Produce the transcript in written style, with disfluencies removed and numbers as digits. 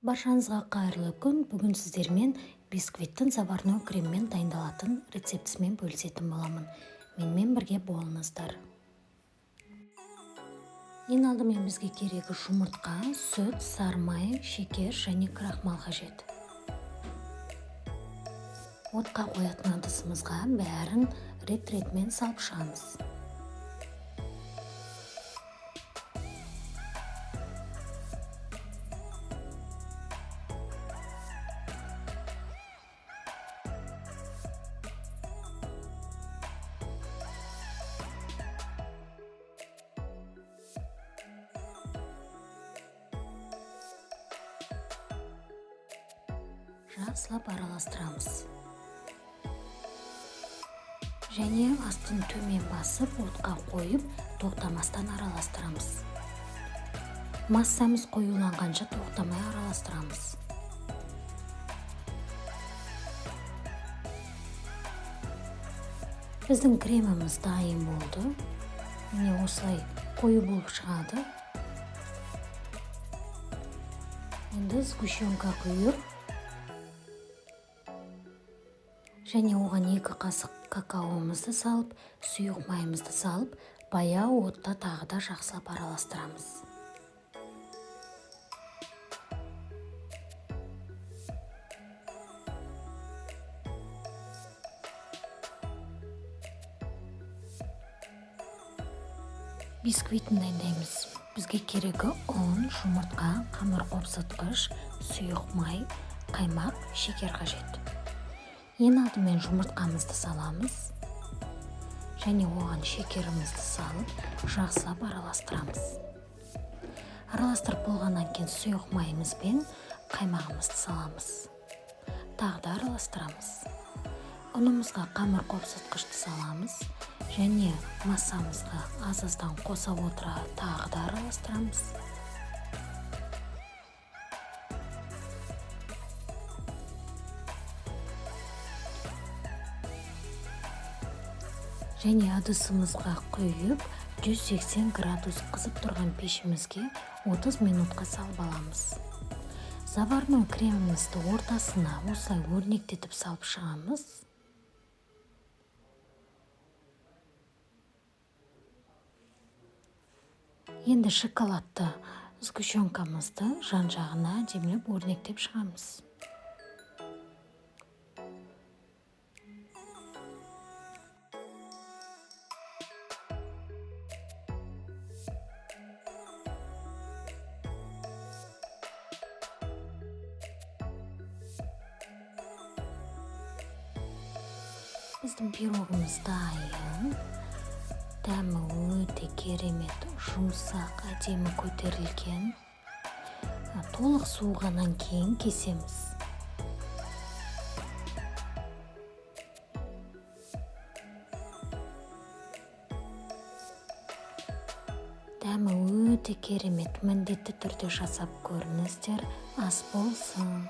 Баршаңызға қайырлы күн. Бүгін сіздермен бисквиттің заварной креммен дайындалатын рецептісімен бөлісетін боламын. Менімен бірге болыңыздар. Ең алдымен бізге керегі жұмыртқа, сүт, сары май, шекер және крахмал қажет. Отқа қоятын ыдысымызға бәрін рет-ретімен салып шығамыз. Жақсылап араластырамыз. Және астын төмен басып, отқа қойып, тоқтамастан араластырамыз. Массамыз қоюланғанша тоқтамай араластырамыз. Біздің креміміз дайын болды. Міне осылай қою болып шығады. Енді сгущенка құйып, және оған 2 қасық какаомызды салып, сұйық майымызды салып, баяу отта тағы да жақсылап араластырамыз. Бисквитін дайындаймыз. Бізге керегі ұн, жұмыртқа, қамыр қопсытқыш, сұйық май, қаймақ, шекер қажет. Ең алдымен жұмыртқамызды саламыз, және оған шекерімізді салып, жақсылап араластырамыз. Араластырып болғаннан кейін сұйық майымыз бен қаймағымызды саламыз. Тағы да араластырамыз. Ұнымызға қамыр қопсытқышты саламыз, және массамызға аз-аздан қоса отыра тағы да араластырамыз. Және ыдысымызға құйып, 180 градус қызып тұрған пешімізге 30 минутқа салып аламыз. Заварной кремімізді ортасына осылай өрнектетіп салып шығамыз. Енді шоколадты сгущенкамызды жан-жағына әдемілеп өрнектеп шығамыз. Біздің пирогымыз дайын. Дәмі өте керемет, жұмсақ, әдемі көтерілген. Толық суығаннан кейін кесеміз. Дәмі өте керемет, міндетті түрде жасап көріңіздер. Ас болсын.